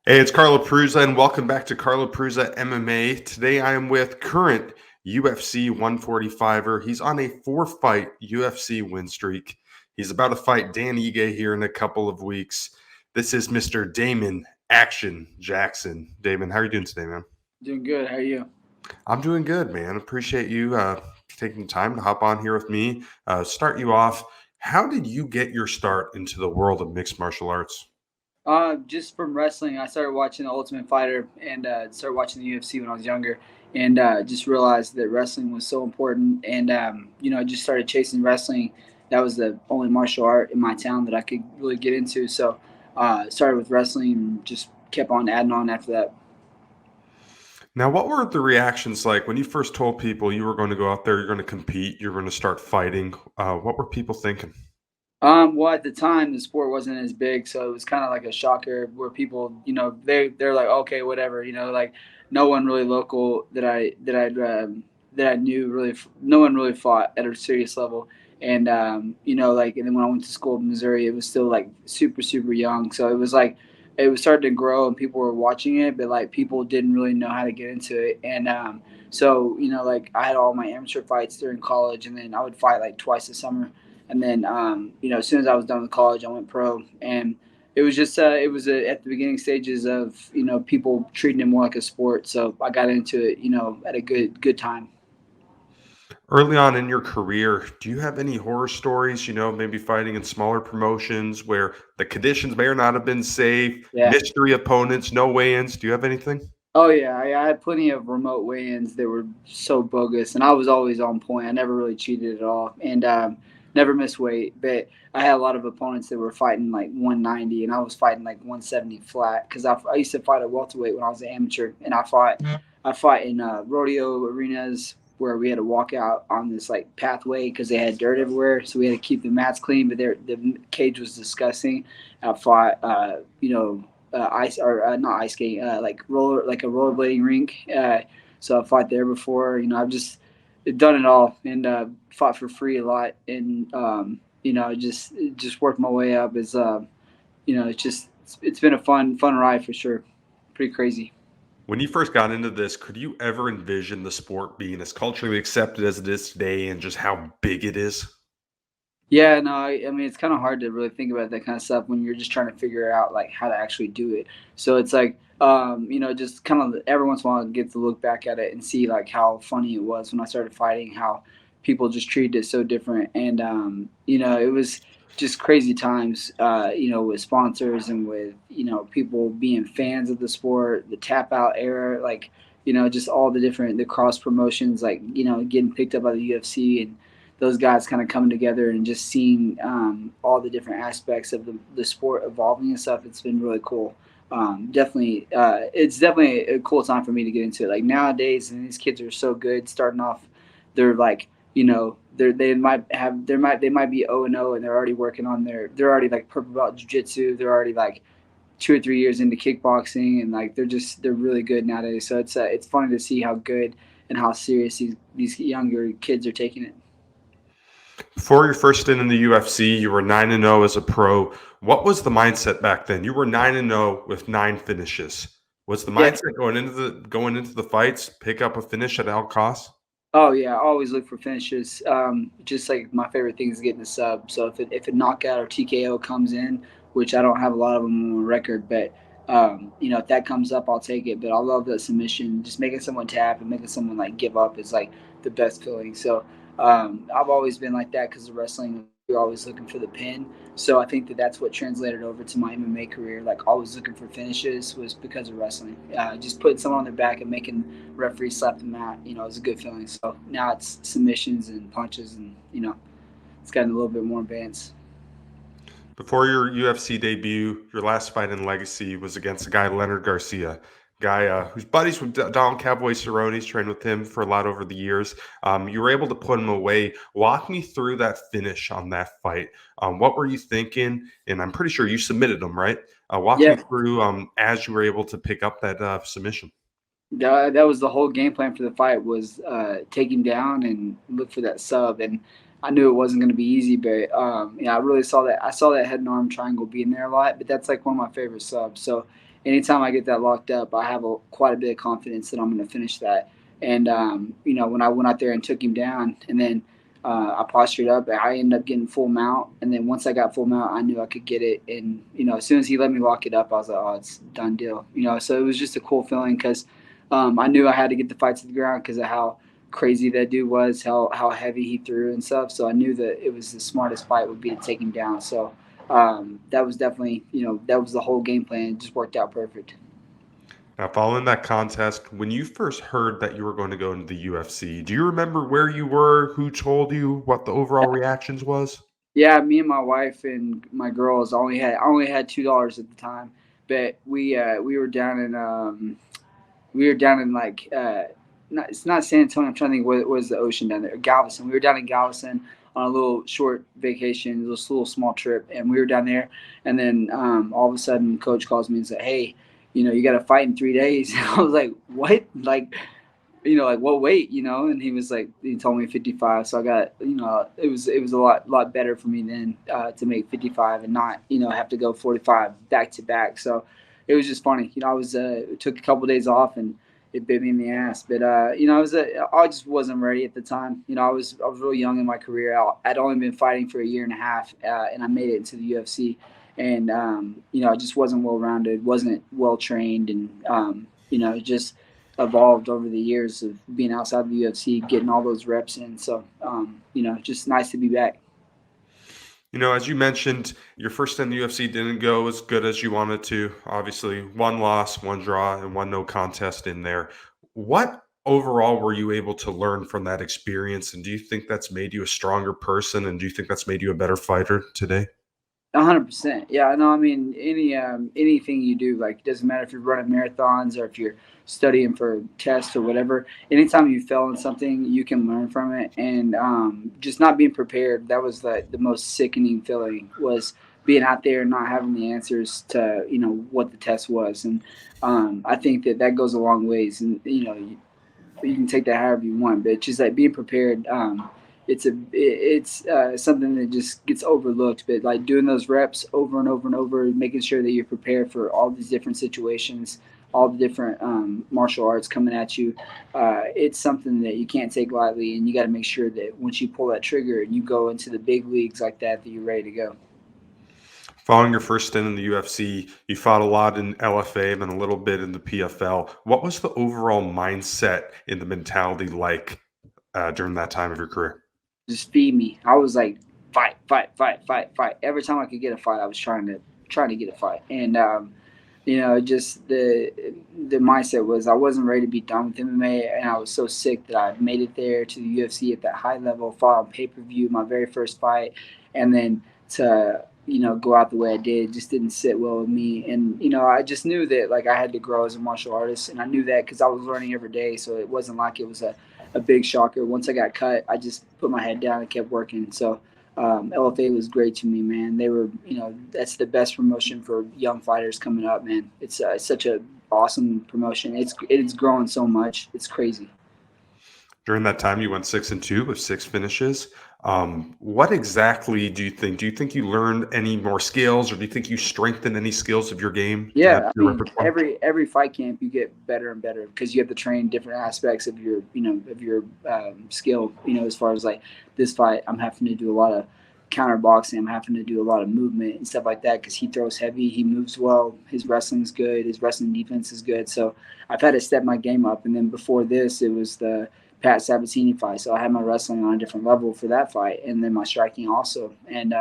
Hey, it's Carlo Prusa, and welcome back to Carlo Prusa MMA. Today I am with current UFC 145er. He's on a four-fight UFC win streak. He's about to fight Dan Ige here in a couple of weeks. This is Mr. Damon Action Jackson. Damon, how are you doing today, man? Doing good. How are you? I'm doing good, man. Appreciate you taking time to hop on here with me. Start you off. How did you get your start into the world of mixed martial arts? Just from wrestling, I started watching The Ultimate Fighter and started watching the UFC when I was younger, and just realized that wrestling was so important. And I just started chasing wrestling. That was the only martial art in my town that I could really get into. So, started with wrestling and just kept on adding on after that. Now, what were the reactions like when you first told people you were going to go out there, you're going to compete, you're going to start fighting? What were people thinking? Well, at the time, the sport wasn't as big, so it was kind of like a shocker where people, they're like, okay, whatever, like no one really local that I knew really, no one really fought at a serious level, and and then when I went to school in Missouri, it was still like super super young, so it was like it was starting to grow and people were watching it, but like people didn't really know how to get into it, and so like I had all my amateur fights during college, and then I would fight like twice a summer and then, as soon as I was done with college, I went pro. And it was just, at the beginning stages of, people treating it more like a sport. So I got into it, at a good time. Early on in your career, do you have any horror stories, maybe fighting in smaller promotions where the conditions may or not have been safe, Yeah. mystery opponents, no weigh ins? Do you have anything? Oh yeah, I had plenty of remote weigh-ins that were so bogus, and I was always on point. I never really cheated at all, and never missed weight. But I had a lot of opponents that were fighting like 190, and I was fighting like 170 flat because I used to fight at welterweight when I was an amateur, and I fought in rodeo arenas where we had to walk out on this like pathway because they had dirt everywhere, so we had to keep the mats clean. But the cage was disgusting. I fought, ice or not ice skating, like a rollerblading rink. So I fought there before. I've just done it all and fought for free a lot, and just worked my way up. As it's been a fun ride for sure. Pretty crazy. When you first got into this, could you ever envision the sport being as culturally accepted as it is today and just how big it is? Yeah, no, I mean it's kind of hard to really think about that kind of stuff when you're just trying to figure out like how to actually do it. So it's like, just kind of every once in a while I get to look back at it and see like how funny it was when I started fighting, how people just treated it so different, and it was just crazy times, with sponsors and with people being fans of the sport, the tap out era, like just all the cross promotions, like getting picked up by the UFC and those guys kind of coming together and just seeing all the different aspects of the sport evolving and stuff. It's been really cool. It's definitely a cool time for me to get into it. Like nowadays, and these kids are so good starting off. They're like, they might be 0-0 and they're already working on they're already like purple belt jiu-jitsu. They're already like 2 or 3 years into kickboxing, and like they're really good nowadays. So it's funny to see how good and how serious these younger kids are taking it. Before your first stint in the UFC, you were 9-0 as a pro. What was the mindset back then? You were 9-0 with 9 finishes. Was the Yeah. mindset going into the fights, pick up a finish at all costs? Oh yeah, I always look for finishes. Just like my favorite thing is getting the sub. So if a knockout or TKO comes in, which I don't have a lot of them on record, but if that comes up, I'll take it. But I love the submission. Just making someone tap and making someone like give up is like the best feeling. So I've always been like that because of wrestling. You're always looking for the pin. So I think that that's what translated over to my MMA career. Like always looking for finishes was because of wrestling. Just putting someone on their back and making referee slap the mat, is a good feeling. So now it's submissions and punches, and it's gotten a little bit more advanced. Before your UFC debut, your last fight in Legacy was against a guy, Leonard Garcia, guy who's buddies with Donald Cowboy Cerrone's trained with him for a lot over the years. You were able to put him away. Walk me through that finish on that fight. What were you thinking? And I'm pretty sure you submitted him, right? Walk me Yeah, through as you were able to pick up that submission. that was the whole game plan for the fight was take him down and look for that sub. And I knew it wasn't going to be easy, but I really saw that. I saw that head and arm triangle being there a lot, but that's like one of my favorite subs. So anytime I get that locked up, I have quite a bit of confidence that I'm going to finish that. And when I went out there and took him down, and then I postured up, I ended up getting full mount. And then once I got full mount, I knew I could get it. And as soon as he let me lock it up, I was like, oh, it's done deal. So it was just a cool feeling because I knew I had to get the fight to the ground because of how crazy that dude was, how heavy he threw and stuff. So I knew that it was the smartest fight would be to take him down. So that was definitely, that was the whole game plan. It just worked out perfect. Now, following that contest, when you first heard that you were going to go into the UFC, do you remember where you were, who told you, what the overall reactions was? Yeah, me and my wife and my girls I only had $2 at the time, but we were down in like it's not San Antonio. I'm trying to think what was the ocean down there. Galveston. We were down in Galveston on a little short vacation, little small trip, and we were down there. And then all of a sudden, coach calls me and said, "Hey, you got to fight in 3 days." And I was like, "What?" Like what weight, and he told me 55. So I got, it was a lot better for me then to make 55 and not, have to go 45 back to back. So it was just funny. I was took a couple of days off and it bit me in the ass. But I just wasn't ready at the time. I was really young in my career. I'd only been fighting for a year and a half, and I made it into the UFC. And I just wasn't well rounded, wasn't well trained, and just evolved over the years of being outside the UFC, getting all those reps in. So, just nice to be back. As you mentioned, your first in the UFC didn't go as good as you wanted to. Obviously, one loss, one draw, and one no contest in there. What overall were you able to learn from that experience? And do you think that's made you a stronger person? And do you think that's made you a better fighter today? 100%. Yeah, no, I mean anything you do, like it doesn't matter if you're running marathons or if you're studying for tests or whatever. Anytime you fail in something, you can learn from it, and just not being prepared. That was the most sickening feeling was being out there and not having the answers to what the test was, and I think that goes a long ways, and you can take that however you want, but it's just like being prepared. It's something that just gets overlooked, but like doing those reps over and over and over, making sure that you're prepared for all these different situations, all the different martial arts coming at you. It's something that you can't take lightly, and you got to make sure that once you pull that trigger and you go into the big leagues like that you're ready to go. Following your first stint in the UFC, you fought a lot in LFA and then a little bit in the PFL. What was the overall mindset and the mentality like during that time of your career? Just feed me. I was like fight, fight, fight, fight, fight. Every time I could get a fight, I was trying to get a fight, and just the mindset was I wasn't ready to be done with MMA, and I was so sick that I made it there to the UFC at that high level, fought on pay per view, my very first fight, and then to go out the way I did just didn't sit well with me, and I just knew that like I had to grow as a martial artist, and I knew that because I was learning every day, so it wasn't like it was a big shocker. Once I got cut, I just put my head down and kept working. So LFA was great to me, man. They were, that's the best promotion for young fighters coming up, man. It's such a awesome promotion. It's growing so much. It's crazy. During that time, you went 6-2 with six finishes. What exactly do you think? Do you think you learned any more skills, or do you think you strengthened any skills of your game to add to Yeah, I your mean, repertoire? every fight camp you get better and better because you have to train different aspects of your skill. As far as like this fight, I'm having to do a lot of counter boxing. I'm having to do a lot of movement and stuff like that because he throws heavy, he moves well, his wrestling's good, his wrestling defense is good. So I've had to step my game up. And then before this, it was the Pat Sabatini fight. So I had my wrestling on a different level for that fight, and then my striking also. And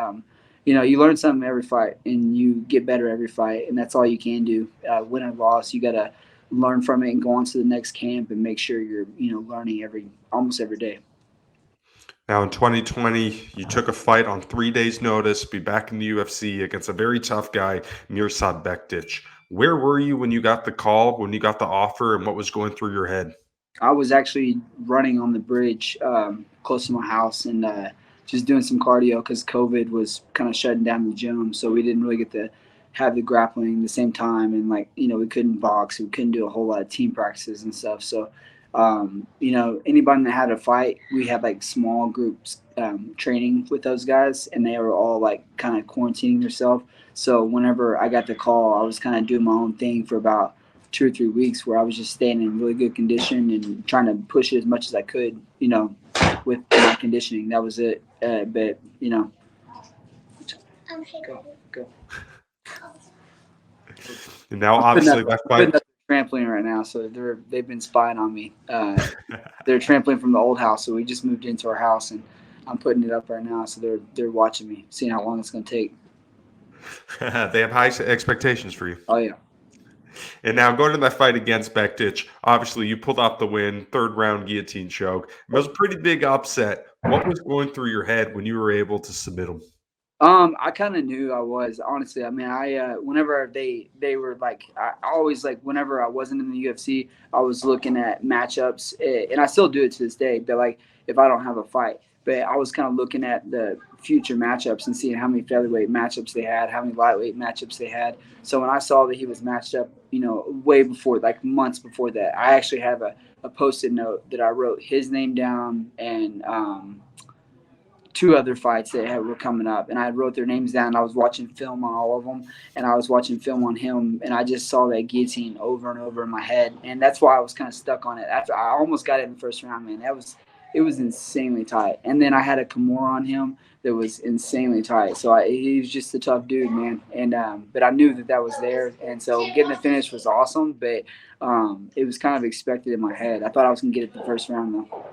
you learn something every fight and you get better every fight, and that's all you can do. Win or loss, you got to learn from it and go on to the next camp and make sure you're learning almost every day. Now, in 2020, you took a fight on 3 days' notice, be back in the UFC against a very tough guy, Mirsad Bektic. Where were you when you got the call, when you got the offer, and what was going through your head? I was actually running on the bridge close to my house and just doing some cardio because COVID was kind of shutting down the gym, so we didn't really get to have the grappling at the same time, and like we couldn't box, we couldn't do a whole lot of team practices and stuff. So anybody that had a fight, we had like small groups training with those guys, and they were all like kind of quarantining themselves. So whenever I got the call, I was kind of doing my own thing for about 2 or 3 weeks, where I was just staying in really good condition and trying to push it as much as I could, with my conditioning. That was it. But go, go. And now, I'm putting obviously, up, that I'm putting fight. up a trampoline right now, so they've been spying on me. They're trampling from the old house, so we just moved into our house, and I'm putting it up right now. So they're watching me, seeing how long it's going to take. They have high expectations for you. Oh yeah. And now going to that fight against Bektic, obviously you pulled off the win, third round guillotine choke. It was a pretty big upset. What was going through your head when you were able to submit him? I kind of knew I was, honestly. I mean, whenever they were like, I always, like, whenever I wasn't in the UFC, I was looking at matchups, and I still do it to this day. But like, if I don't have a fight, but I was kind of looking at the future matchups and seeing how many featherweight matchups they had, how many lightweight matchups they had. So when I saw that he was matched up, way before, like months before that, I actually have a post-it note that I wrote his name down, and two other fights that were coming up, and I wrote their names down. I was watching film on all of them, and I was watching film on him, and I just saw that guillotine over and over in my head, and that's why I was kind of stuck on it. After I almost got it in the first round, man, it was insanely tight. And then I had a Kimura on him that was insanely tight. So he was just a tough dude, man. And but I knew that was there, and so getting the finish was awesome. But it was kind of expected in my head. I thought I was gonna get it the first round though.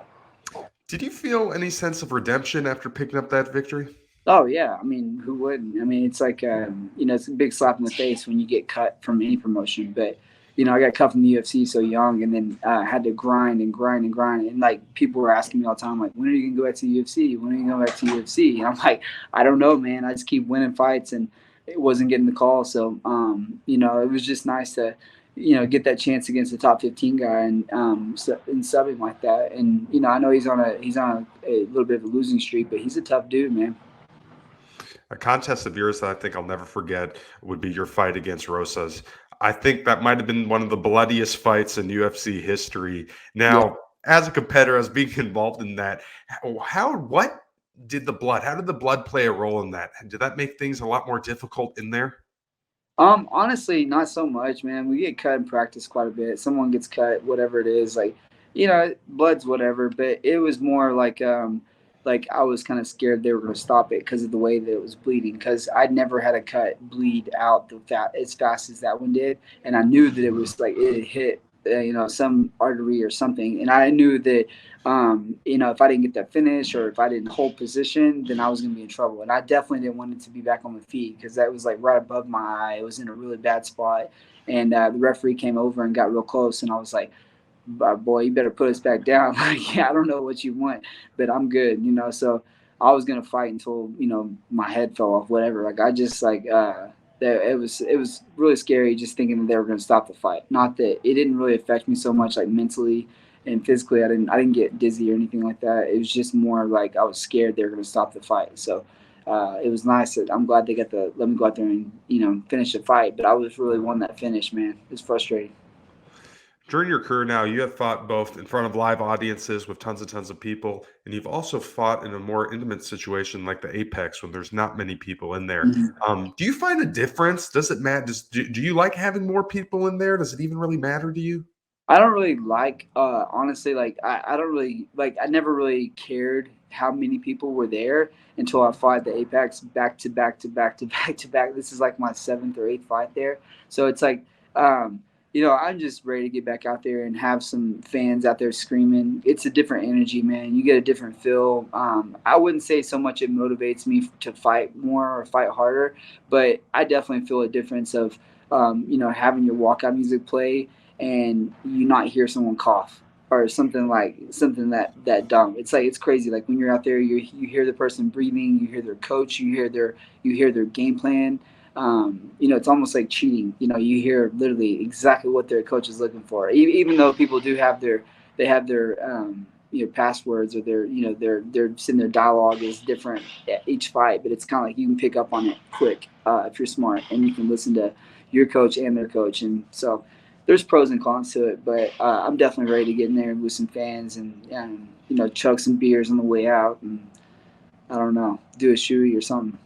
Did you feel any sense of redemption after picking up that victory? Oh yeah, I mean, who wouldn't? I mean, it's like it's a big slap in the face when you get cut from any promotion. But I got cut from the UFC so young, and then had to grind and grind and grind. And like people were asking me all the time, like, when are you gonna go back to the UFC? When are you going back to UFC? And I'm like, I don't know, man. I just keep winning fights, and it wasn't getting the call. So it was just nice to get that chance against the top 15 guy, and subbing like that. And I know he's on a little bit of a losing streak, but he's a tough dude, man. A contest of yours that I think I'll never forget would be your fight against Rosas. I think that might have been one of the bloodiest fights in UFC history. Yeah. Now, as a competitor, as being involved in that, what did the blood? How did the blood play a role in that? Did that make things a lot more difficult in there? Honestly, not so much, man. We get cut in practice quite a bit. Someone gets cut, whatever it is, like, blood's whatever. But it was more like I was kind of scared they were going to stop it because of the way that it was bleeding. Because I'd never had a cut bleed out as fast as that one did, and I knew that it was like it had hit, some artery or something, and I knew that if I didn't get that finish or if I didn't hold position, then I was going to be in trouble. And I definitely didn't want it to be back on my feet because that was like right above my eye. It was in a really bad spot. And the referee came over and got real close. And I was like, boy, you better put us back down. Like, yeah, I don't know what you want, but I'm good, So I was going to fight until, my head fell off, whatever. Like, I just like, it was really scary just thinking that they were going to stop the fight. Not that it didn't really affect me so much, like mentally and physically. I didn't get dizzy or anything like that. It was just more like I was scared they were going to stop the fight. So it was nice that I'm glad they got to let me go out there and finish the fight. But I was really wanting that finish, man. It was frustrating. During your career now, you have fought both in front of live audiences with tons of people, and you've also fought in a more intimate situation like the Apex when there's not many people in there. Mhm. Do you find a difference? Does it matter? Do you like having more people in there? Does it even really matter to you? I don't really like, honestly, like, I don't really, like, I never really cared how many people were there until I fought the Apex back to back to back to back to back. This is like my seventh or eighth fight there. So it's like, I'm just ready to get back out there and have some fans out there screaming. It's a different energy, man. You get a different feel. I wouldn't say so much it motivates me to fight more or fight harder, but I definitely feel a difference of, having your walkout music play and you not hear someone cough or something that dumb. It's like it's crazy. Like when you're out there, you hear the person breathing, you hear their coach, you hear their game plan. It's almost like cheating. You hear literally exactly what their coach is looking for. Even though people do have their passwords or their sitting their dialogue is different at each fight, but it's kind of like you can pick up on it quick if you're smart and you can listen to your coach and their coach. And so there's pros and cons to it, but I'm definitely ready to get in there with some fans and chug some beers on the way out and I don't know, do a shoey or something.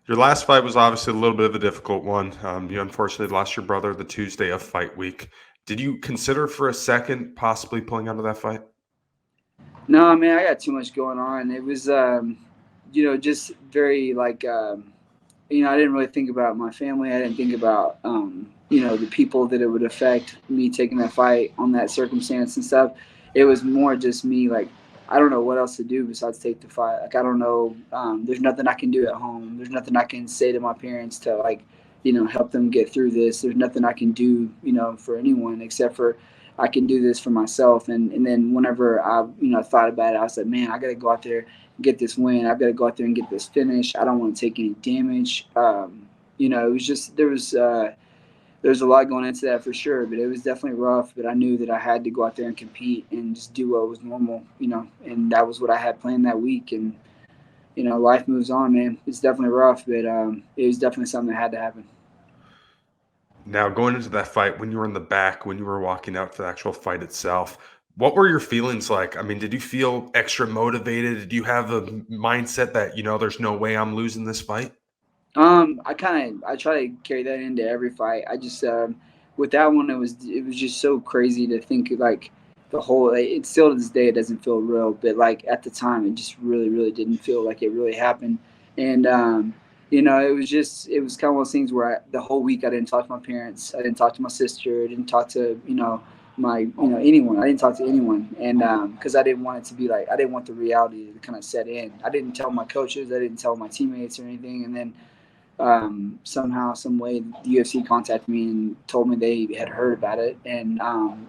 Your last fight was obviously a little bit of a difficult one. You unfortunately lost your brother the Tuesday of fight week. Did you consider for a second possibly pulling out of that fight? No, I mean, I got too much going on. It was, just very like, I didn't really think about my family. I didn't think about, the people that it would affect me taking that fight on that circumstance and stuff. It was more just me, like, I don't know what else to do besides take the fight. Like, I don't know. There's nothing I can do at home. There's nothing I can say to my parents to, like, help them get through this. There's nothing I can do, for anyone except for I can do this for myself. And then whenever I, thought about it, I was like, man, I got to go out there get this win. I've got to go out there and get this finish. I don't want to take any damage. It was just there was a lot going into that for sure, but it was definitely rough. But I knew that I had to go out there and compete and just do what was normal, and that was what I had planned that week. And life moves on, man. It's definitely rough, but it was definitely something that had to happen. Now, going into that fight, when you were in the back, when you were walking out for the actual fight itself, what were your feelings like? I mean, did you feel extra motivated? Did you have a mindset that, there's no way I'm losing this fight? I try to carry that into every fight. I just with that one it was just so crazy to think like the whole. It still to this day it doesn't feel real, but like at the time it just really didn't feel like it really happened. And it was kind of one of those things where the whole week I didn't talk to my parents, I didn't talk to my sister, I didn't talk to my anyone. I didn't talk to anyone, and because I didn't want it to be like I didn't want the reality to kind of set in. I didn't tell my coaches, I didn't tell my teammates or anything, and then somehow, some way, the UFC contacted me and told me they had heard about it, and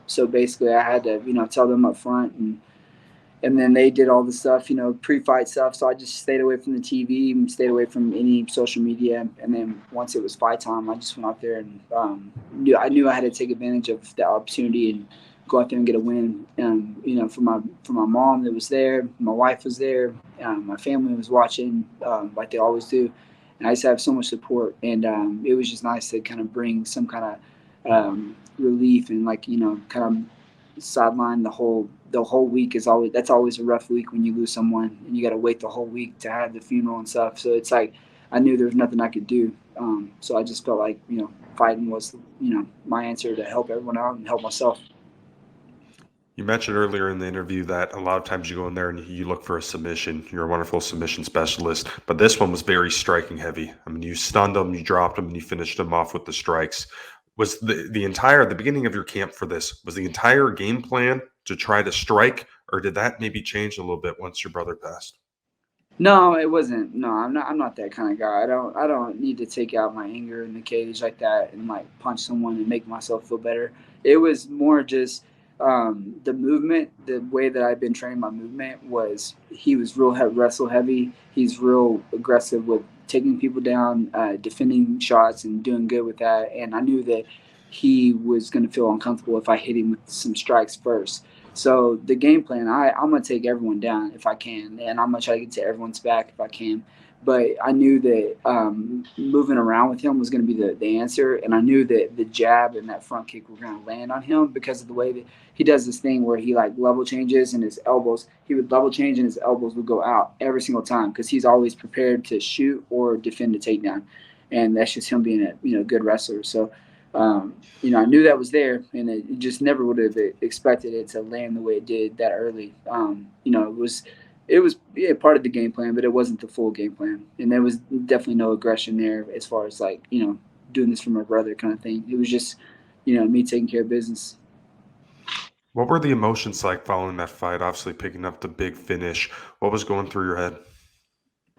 so basically, I had to, tell them up front, and then they did all the stuff, pre-fight stuff. So I just stayed away from the TV and stayed away from any social media. And then once it was fight time, I just went out there and I knew I had to take advantage of the opportunity and go out there and get a win. For my mom that was there, my wife was there, my family was watching, like they always do, and I just have so much support. And it was just nice to kind of bring some kind of relief and like kind of sideline the whole week. Is always That's always a rough week when you lose someone and you got to wait the whole week to have the funeral and stuff. So it's like I knew there was nothing I could do. So I just felt like fighting was my answer to help everyone out and help myself. You mentioned earlier in the interview that a lot of times you go in there and you look for a submission. You're a wonderful submission specialist, but this one was very striking heavy. I mean, you stunned him, you dropped him, and you finished him off with the strikes. Was the beginning of your camp for this, was the entire game plan to try to strike, or did that maybe change a little bit once your brother passed? No, it wasn't. No, I'm not that kind of guy. I don't need to take out my anger in the cage like that and like punch someone and make myself feel better. It was more just the movement. The way that I've been training my movement was he was real wrestle heavy. He's real aggressive with taking people down, defending shots, and doing good with that. And I knew that he was going to feel uncomfortable if I hit him with some strikes first. So the game plan, I'm gonna take everyone down if I can, and I'm gonna try to get to everyone's back if I can. But I knew that moving around with him was going to be the answer, and I knew that the jab and that front kick were going to land on him because of the way that he does this thing where he like level changes and his elbows. He would level change and his elbows would go out every single time because he's always prepared to shoot or defend a takedown, and that's just him being a good wrestler. So I knew that was there, and it just never would have expected it to land the way it did that early. It was yeah, part of the game plan, but it wasn't the full game plan, and there was definitely no aggression there as far as like doing this for my brother kind of thing. It was just me taking care of business. What were the emotions like following that fight? Obviously, picking up the big finish. What was going through your head?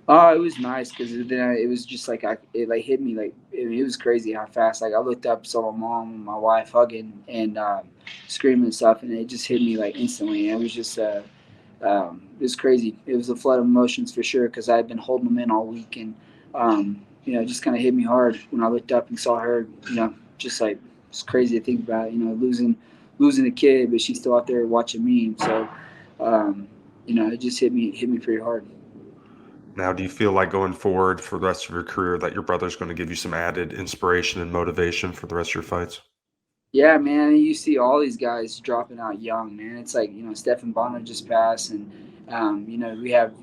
Oh, it was nice because then it was just like it like hit me like it was crazy how fast. Like I looked up, saw my mom and my wife hugging and screaming and stuff, and it just hit me like instantly. And it was just it was crazy. It was a flood of emotions for sure because I had been holding them in all week, and it just kind of hit me hard when I looked up and saw her. Just like it's crazy to think about. Losing a kid, but she's still out there watching me. So it just hit me pretty hard. Now, do you feel like going forward for the rest of your career that your brother's going to give you some added inspiration and motivation for the rest of your fights? Yeah, man, you see all these guys dropping out young, man. It's like, Stephen Bonner just passed, and We have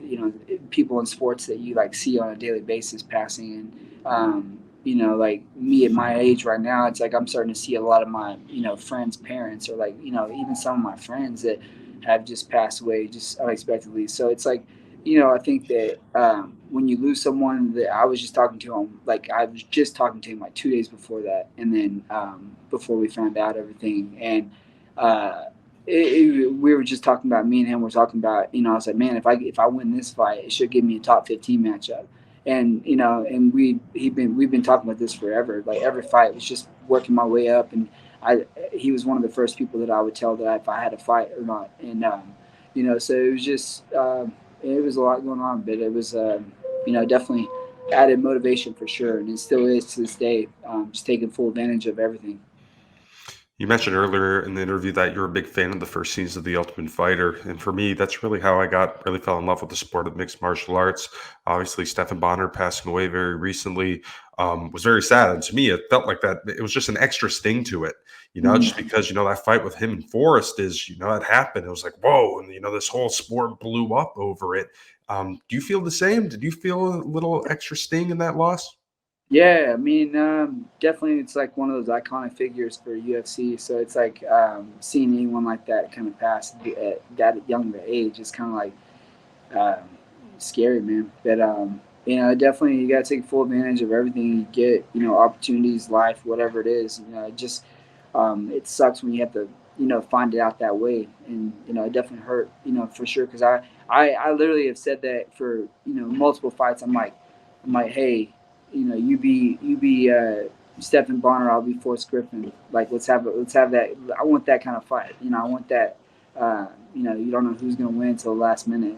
people in sports that you like see on a daily basis passing, and like me at my age right now, it's like I'm starting to see a lot of my friends' parents, or like even some of my friends that have just passed away just unexpectedly. So it's like I think that when you lose someone that I was just talking to him, like I was just talking to him like 2 days before that, and then before we found out everything, and uh, we were just talking about, me and him were talking about, I was like, man, if I win this fight, it should give me a top 15 matchup, and and we've been talking about this forever. Like every fight was just working my way up, and he was one of the first people that I would tell that if I had a fight or not, and so it was just. It was a lot going on, but it was, definitely added motivation for sure, and it still is to this day. Just taking full advantage of everything. You mentioned earlier in the interview that you're a big fan of the first season of The Ultimate Fighter. And for me, that's really how I really fell in love with the sport of mixed martial arts. Obviously, Stephen Bonner passing away very recently was very sad. And to me, it felt like that it was just an extra sting to it, just Mm. because, that fight with him and Forrest is, that happened. It was like, whoa. And, this whole sport blew up over it. Do you feel the same? Did you feel a little extra sting in that loss? Yeah, I mean, definitely, it's like one of those iconic figures for UFC. So it's like seeing anyone like that kind of pass at that young of an age is kind of like um, scary, man. But definitely you got to take full advantage of everything you get. Opportunities, life, whatever it is. It just it sucks when you have to find it out that way, and it definitely hurt. For sure, because I literally have said that for multiple fights. I'm like, hey, you be Stephen Bonner, I'll be Forrest Griffin. Like let's have that. I want that kind of fight. I want that. You don't know who's going to win until the last minute,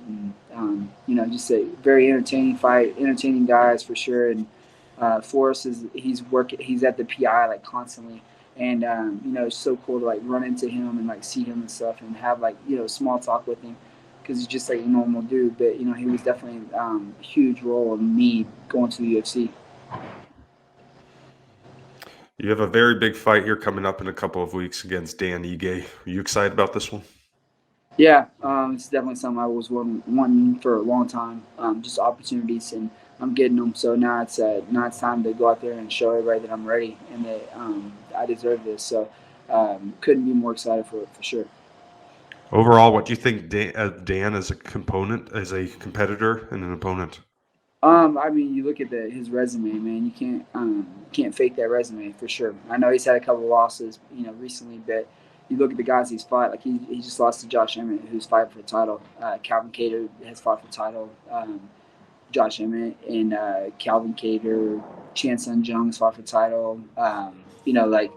and just a very entertaining fight, entertaining guys for sure. And Forrest he's at the PI like constantly, and it's so cool to like run into him and like see him and stuff, and have like small talk with him, because he's just like a normal dude. But he was definitely a huge role in me going to the UFC. You have a very big fight here coming up in a couple of weeks against Dan Ige. Are you excited about this one? Yeah, it's definitely something I was wanting for a long time. Just opportunities, and I'm getting them. So now it's time to go out there and show everybody that I'm ready, and that I deserve this. So couldn't be more excited for it for sure. Overall, what do you think Dan as a component, as a competitor and an opponent? I mean, you look at his resume, man. You can't fake that resume for sure. I know he's had a couple of losses, recently, but you look at the guys he's fought. Like he just lost to Josh Emmett, who's fighting for the title. Calvin Cater has fought for the title. Josh Emmett and Calvin Cater, Chan Sung Jung has fought for the title. Like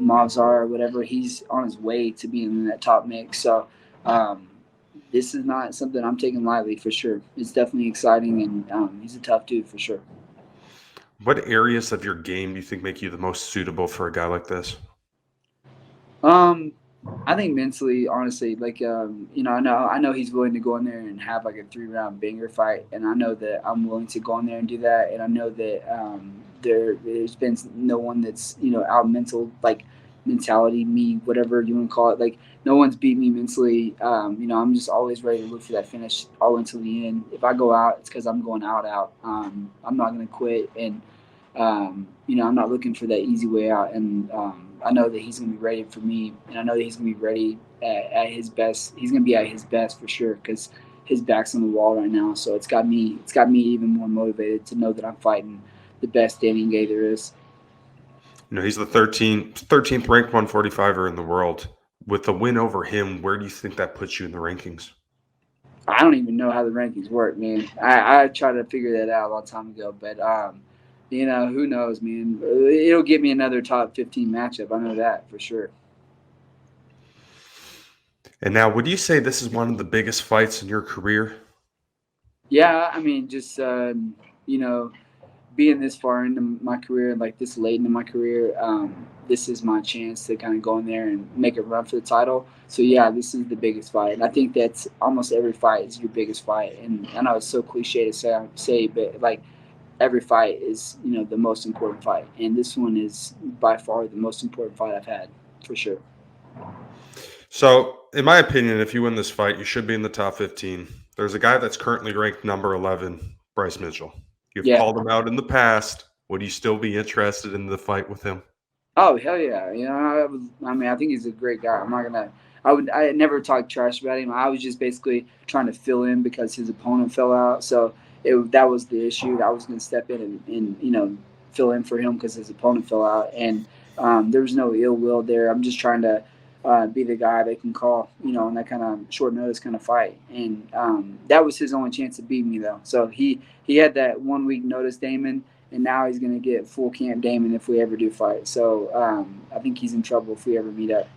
Mavzar, whatever. He's on his way to being in that top mix. So. Um, this is not something I'm taking lightly for sure. It's definitely exciting, and he's a tough dude for sure. What areas of your game do you think make you the most suitable for a guy like this? Um, I think mentally, honestly, like I know he's willing to go in there and have like a 3 round banger fight, and I know that I'm willing to go in there and do that, and I know that there's been no one that's out mental like mentality me, whatever you want to call it. Like no one's beat me mentally. I'm just always ready to look for that finish all until the end. If I go out, it's because I'm going out. I'm not gonna quit, and I'm not looking for that easy way out, and I know that he's going to be ready for me, and I know that he's going to be ready at his best. He's going to be at his best for sure, because his back's on the wall right now. So it's got me even more motivated to know that I'm fighting the best Danny Gay there is. He's the 13th ranked 145er in the world. With the win over him, where do you think that puts you in the rankings? I don't even know how the rankings work, man. I tried to figure that out a long time ago, but who knows, man? It'll give me another top 15 matchup. I know that for sure. And now, would you say this is one of the biggest fights in your career? Yeah, I mean, just being this far into my career, like this late into my career, this is my chance to kind of go in there and make a run for the title. So yeah, this is the biggest fight. And I think that's almost every fight is your biggest fight. And I know it's so cliche to say, but like every fight is the most important fight, and this one is by far the most important fight I've had for sure. So, in my opinion, if you win this fight, you should be in the top 15. There's a guy that's currently ranked number 11, Bryce Mitchell. You've Yeah. called him out in the past. Would you still be interested in the fight with him? Oh hell yeah! I mean, I think he's a great guy. I'm not gonna. I never talk trash about him. I was just basically trying to fill in because his opponent fell out. So that was the issue. I was gonna step in and fill in for him because his opponent fell out, and there was no ill will there. I'm just trying to be the guy they can call, on that kind of short notice kind of fight. And that was his only chance to beat me though. So he had that 1 week notice, Damon, and now he's going to get full camp Damon if we ever do fight. So I think he's in trouble if we ever meet up.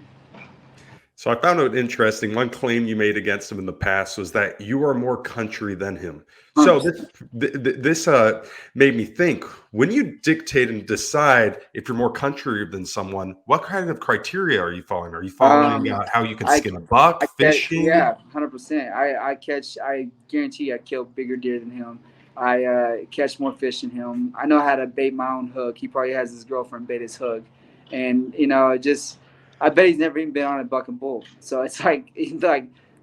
So I found it interesting. One claim you made against him in the past was that you are more country than him. So 100%. this made me think: when you dictate and decide if you're more country than someone, what kind of criteria are you following? Are you following how you can I, skin a buck, I catch, fishing? yeah, 100%. I catch. I guarantee I kill bigger deer than him. I catch more fish than him. I know how to bait my own hook. He probably has his girlfriend bait his hook, and just I bet he's never even been on a buck and bull. So it's like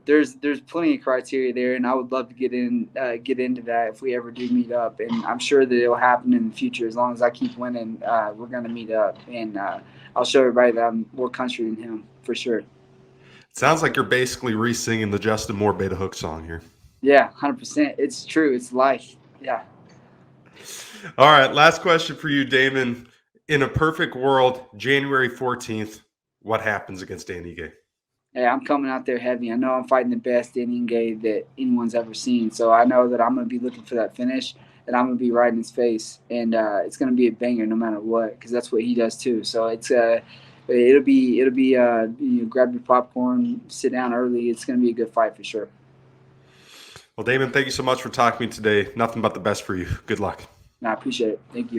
there's plenty of criteria there, and I would love to get into that if we ever do meet up. And I'm sure that it'll happen in the future as long as I keep winning. We're gonna meet up, and I'll show everybody that I'm more country than him for sure. Sounds like you're basically re-singing the Justin Moore Beta Hook song here. Yeah, 100%. It's true. It's life. Yeah. All right, last question for you, Damon. In a perfect world, January 14th, what happens against Dan Ige? Hey, I'm coming out there heavy. I know I'm fighting the best inning game that anyone's ever seen. So I know that I'm going to be looking for that finish, and I'm going to be right in his face. And it's going to be a banger no matter what, because that's what he does too. So grab your popcorn, sit down early. It's going to be a good fight for sure. Well, Damon, thank you so much for talking to me today. Nothing but the best for you. Good luck. And I appreciate it. Thank you.